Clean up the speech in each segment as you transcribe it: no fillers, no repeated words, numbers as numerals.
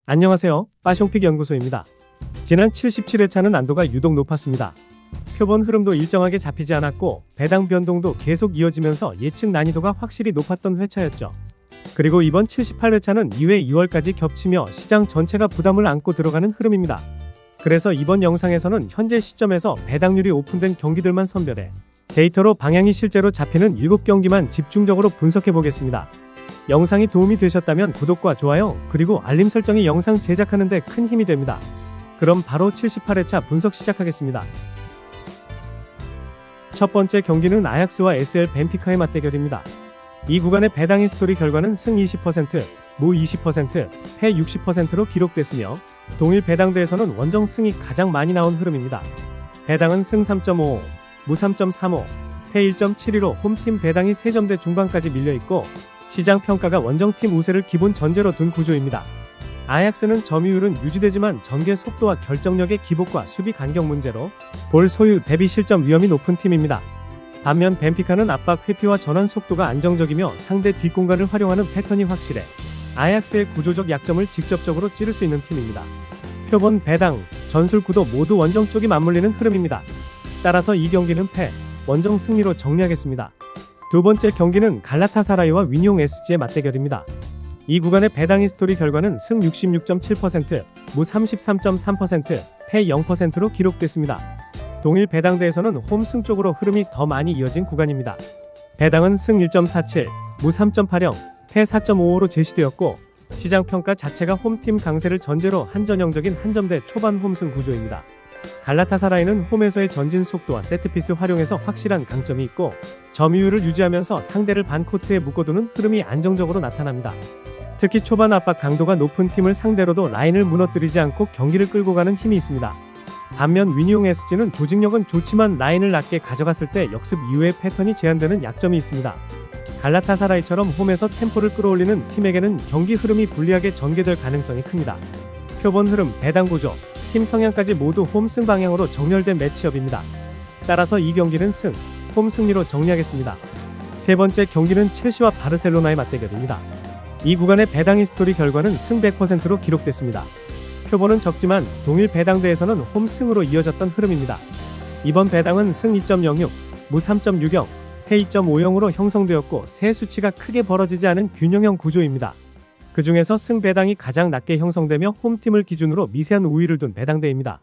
안녕하세요. 빠숑픽 연구소입니다. 지난 77회차는 난도가 유독 높았습니다. 표본 흐름도 일정하게 잡히지 않았고 배당 변동도 계속 이어지면서 예측 난이도가 확실히 높았던 회차였죠. 그리고 이번 78회차는 2회 2월까지 겹치며 시장 전체가 부담을 안고 들어가는 흐름입니다. 그래서 이번 영상에서는 현재 시점에서 배당률이 오픈된 경기들만 선별해 데이터로 방향이 실제로 잡히는 7경기만 집중적으로 분석해 보겠습니다. 영상이 도움이 되셨다면 구독과 좋아요 그리고 알림 설정이 영상 제작하는 데 큰 힘이 됩니다. 그럼 바로 78회차 분석 시작하겠습니다. 첫 번째 경기는 아약스와 SL 벤피카의 맞대결입니다. 이 구간의 배당 히스토리 결과는 승 20%, 무 20%, 패 60%로 기록됐으며 동일 배당대에서는 원정 승이 가장 많이 나온 흐름입니다. 배당은 승 3.55, 무 3.35, 패 1.72로 홈팀 배당이 3점대 중반까지 밀려있고 시장 평가가 원정팀 우세를 기본 전제로 둔 구조입니다. 아약스는 점유율은 유지되지만 전개 속도와 결정력의 기복과 수비 간격 문제로 볼 소유 대비 실점 위험이 높은 팀입니다. 반면 벤피카는 압박 회피와 전환 속도가 안정적이며 상대 뒷공간을 활용하는 패턴이 확실해 아약스의 구조적 약점을 직접적으로 찌를 수 있는 팀입니다. 표본, 배당, 전술 구도 모두 원정 쪽이 맞물리는 흐름입니다. 따라서 이 경기는 패, 원정 승리로 정리하겠습니다. 두 번째 경기는 갈라타사라이와 위니옹 SG의 맞대결입니다. 이 구간의 배당 히스토리 결과는 승 66.7%, 무 33.3%, 패 0%로 기록됐습니다. 동일 배당대에서는 홈승 쪽으로 흐름이 더 많이 이어진 구간입니다. 배당은 승 1.47, 무 3.80, 패 4.55로 제시되었고 시장 평가 자체가 홈팀 강세를 전제로 한전형적인 한점대 초반 홈승 구조입니다. 갈라타사라이는 홈에서의 전진 속도와 세트피스 활용에서 확실한 강점이 있고 점유율을 유지하면서 상대를 반코트에 묶어두는 흐름이 안정적으로 나타납니다. 특히 초반 압박 강도가 높은 팀을 상대로도 라인을 무너뜨리지 않고 경기를 끌고 가는 힘이 있습니다. 반면 위니옹 SG는 조직력은 좋지만 라인을 낮게 가져갔을 때 역습 이후의 패턴이 제한되는 약점이 있습니다. 갈라타사라이처럼 홈에서 템포를 끌어올리는 팀에게는 경기 흐름이 불리하게 전개될 가능성이 큽니다. 표본 흐름, 배당 구조, 팀 성향까지 모두 홈승 방향으로 정렬된 매치업입니다. 따라서 이 경기는 승, 홈 승리로 정리하겠습니다. 세 번째 경기는 첼시와 바르셀로나의 맞대결입니다. 이 구간의 배당 히스토리 결과는 승 100%로 기록됐습니다. 표본은 적지만 동일 배당대에서는 홈승으로 이어졌던 흐름입니다. 이번 배당은 승 2.06, 무 3.60, 패 2.50으로 형성되었고 세 수치가 크게 벌어지지 않은 균형형 구조입니다. 그 중에서 승 배당이 가장 낮게 형성되며 홈팀을 기준으로 미세한 우위를 둔 배당대입니다.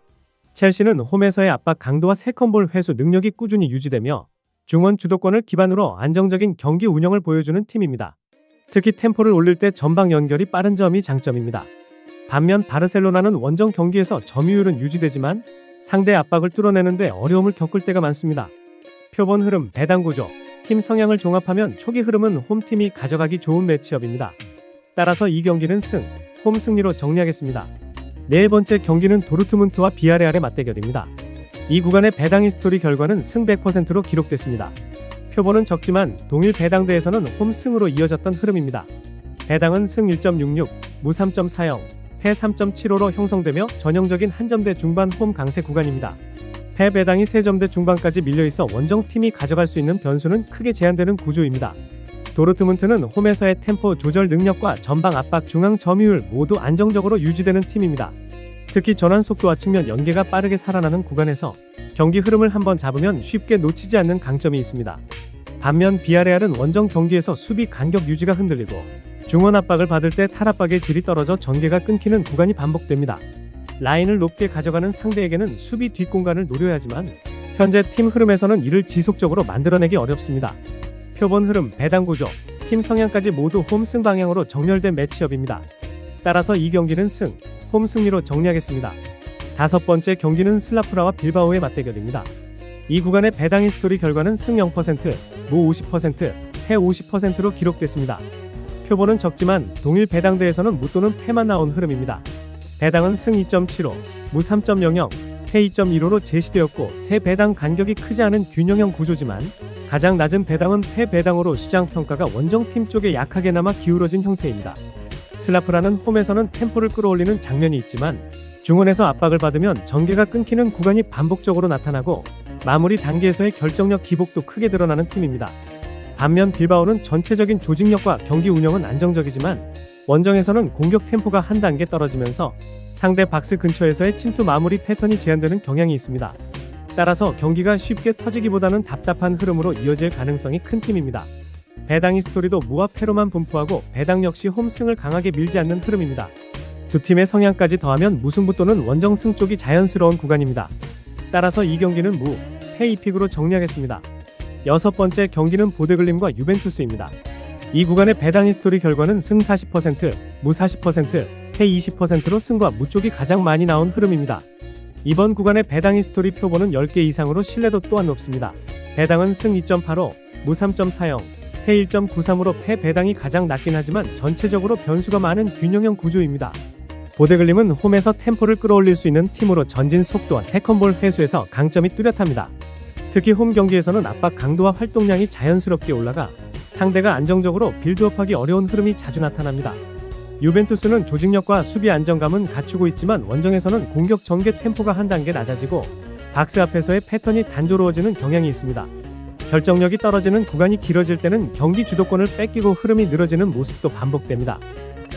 첼시는 홈에서의 압박 강도와 세컨볼 회수 능력이 꾸준히 유지되며 중원 주도권을 기반으로 안정적인 경기 운영을 보여주는 팀입니다. 특히 템포를 올릴 때 전방 연결이 빠른 점이 장점입니다. 반면 바르셀로나는 원정 경기에서 점유율은 유지되지만 상대 압박을 뚫어내는데 어려움을 겪을 때가 많습니다. 표본 흐름, 배당 구조, 팀 성향을 종합하면 초기 흐름은 홈팀이 가져가기 좋은 매치업입니다. 따라서 이 경기는 승, 홈 승리로 정리하겠습니다. 네 번째 경기는 도르트문트와 비아레알의 맞대결입니다. 이 구간의 배당 히스토리 결과는 승 100%로 기록됐습니다. 표본은 적지만 동일 배당대에서는 홈승으로 이어졌던 흐름입니다. 배당은 승 1.66, 무 3.40, 패 3.75로 형성되며 전형적인 한점대 중반 홈 강세 구간입니다. 패 배당이 3점대 중반까지 밀려있어 원정팀이 가져갈 수 있는 변수는 크게 제한되는 구조입니다. 도르트문트는 홈에서의 템포 조절 능력과 전방 압박 중앙 점유율 모두 안정적으로 유지되는 팀입니다. 특히 전환 속도와 측면 연계가 빠르게 살아나는 구간에서 경기 흐름을 한번 잡으면 쉽게 놓치지 않는 강점이 있습니다. 반면 비아레알은 원정 경기에서 수비 간격 유지가 흔들리고 중원 압박을 받을 때 탈압박의 질이 떨어져 전개가 끊기는 구간이 반복됩니다. 라인을 높게 가져가는 상대에게는 수비 뒷공간을 노려야지만 현재 팀 흐름에서는 이를 지속적으로 만들어내기 어렵습니다. 표본 흐름, 배당 구조, 팀 성향까지 모두 홈승 방향으로 정렬된 매치업입니다. 따라서 이 경기는 승, 홈 승리로 정리하겠습니다. 다섯 번째 경기는 슬라프라와 빌바오의 맞대결입니다. 이 구간의 배당 히스토리 결과는 승 0%, 무 50%, 패 50%로 기록됐습니다. 표본은 적지만 동일 배당대에서는 무 또는 패만 나온 흐름입니다. 배당은 승 2.75, 무 3.00, 패 2.15로 제시되었고 세 배당 간격이 크지 않은 균형형 구조지만 가장 낮은 배당은 패 배당으로 시장 평가가 원정팀 쪽에 약하게나마 기울어진 형태입니다. 슬라프라는 홈에서는 템포를 끌어올리는 장면이 있지만 중원에서 압박을 받으면 전개가 끊기는 구간이 반복적으로 나타나고 마무리 단계에서의 결정력 기복도 크게 드러나는 팀입니다. 반면 빌바오는 전체적인 조직력과 경기 운영은 안정적이지만 원정에서는 공격 템포가 한 단계 떨어지면서 상대 박스 근처에서의 침투 마무리 패턴이 제한되는 경향이 있습니다. 따라서 경기가 쉽게 터지기보다는 답답한 흐름으로 이어질 가능성이 큰 팀입니다. 배당이 스토리도 무와 패로만 분포하고 배당 역시 홈승을 강하게 밀지 않는 흐름입니다. 두 팀의 성향까지 더하면 무승부 또는 원정승 쪽이 자연스러운 구간입니다. 따라서 이 경기는 무, 패 2픽으로 정리하겠습니다. 여섯 번째 경기는 보드글림과 유벤투스입니다. 이 구간의 배당 히스토리 결과는 승 40%, 무 40%, 패 20%로 승과 무 쪽이 가장 많이 나온 흐름입니다. 이번 구간의 배당 히스토리 표본은 10개 이상으로 신뢰도 또한 높습니다. 배당은 승 2.85, 무 3.40, 패 1.93으로 패 배당이 가장 낮긴 하지만 전체적으로 변수가 많은 균형형 구조입니다. 보드글림은 홈에서 템포를 끌어올릴 수 있는 팀으로 전진 속도와 세컨볼 회수에서 강점이 뚜렷합니다. 특히 홈 경기에서는 압박 강도와 활동량이 자연스럽게 올라가 상대가 안정적으로 빌드업하기 어려운 흐름이 자주 나타납니다. 유벤투스는 조직력과 수비 안정감은 갖추고 있지만 원정에서는 공격 전개 템포가 한 단계 낮아지고 박스 앞에서의 패턴이 단조로워지는 경향이 있습니다. 결정력이 떨어지는 구간이 길어질 때는 경기 주도권을 뺏기고 흐름이 늘어지는 모습도 반복됩니다.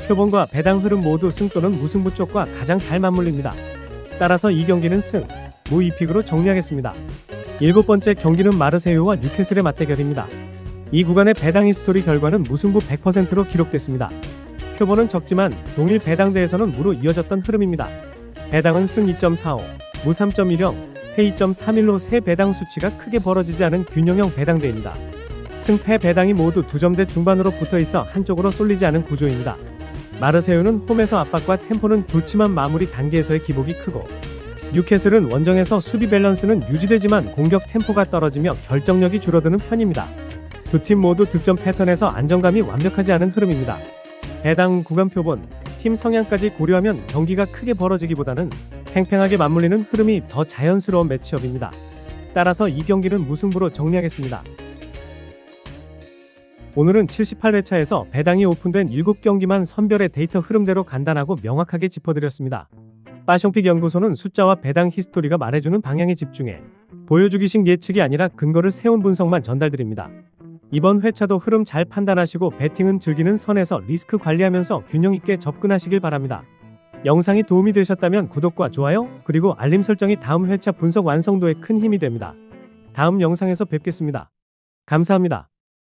표본과 배당 흐름 모두 승 또는 무승부 쪽과 가장 잘 맞물립니다. 따라서 이 경기는 승, 무 2픽으로 정리하겠습니다. 일곱 번째 경기는 마르세유와 뉴캐슬의 맞대결입니다. 이 구간의 배당 히스토리 결과는 무승부 100%로 기록됐습니다. 표본은 적지만 동일 배당대에서는 무로 이어졌던 흐름입니다. 배당은 승 2.45, 무 3.10, 패 2.31로 세 배당 수치가 크게 벌어지지 않은 균형형 배당대입니다. 승패 배당이 모두 2점대 중반으로 붙어있어 한쪽으로 쏠리지 않은 구조입니다. 마르세유는 홈에서 압박과 템포는 좋지만 마무리 단계에서의 기복이 크고 뉴캐슬은 원정에서 수비 밸런스는 유지되지만 공격 템포가 떨어지며 결정력이 줄어드는 편입니다. 두 팀 모두 득점 패턴에서 안정감이 완벽하지 않은 흐름입니다. 배당 구간 표본, 팀 성향까지 고려하면 경기가 크게 벌어지기보다는 팽팽하게 맞물리는 흐름이 더 자연스러운 매치업입니다. 따라서 이 경기는 무승부로 정리하겠습니다. 오늘은 78회차에서 배당이 오픈된 7경기만 선별의 데이터 흐름대로 간단하고 명확하게 짚어드렸습니다. 빠숑픽 연구소는 숫자와 배당 히스토리가 말해주는 방향에 집중해 보여주기식 예측이 아니라 근거를 세운 분석만 전달드립니다. 이번 회차도 흐름 잘 판단하시고 배팅은 즐기는 선에서 리스크 관리하면서 균형 있게 접근하시길 바랍니다. 영상이 도움이 되셨다면 구독과 좋아요, 그리고 알림 설정이 다음 회차 분석 완성도에 큰 힘이 됩니다. 다음 영상에서 뵙겠습니다. 감사합니다.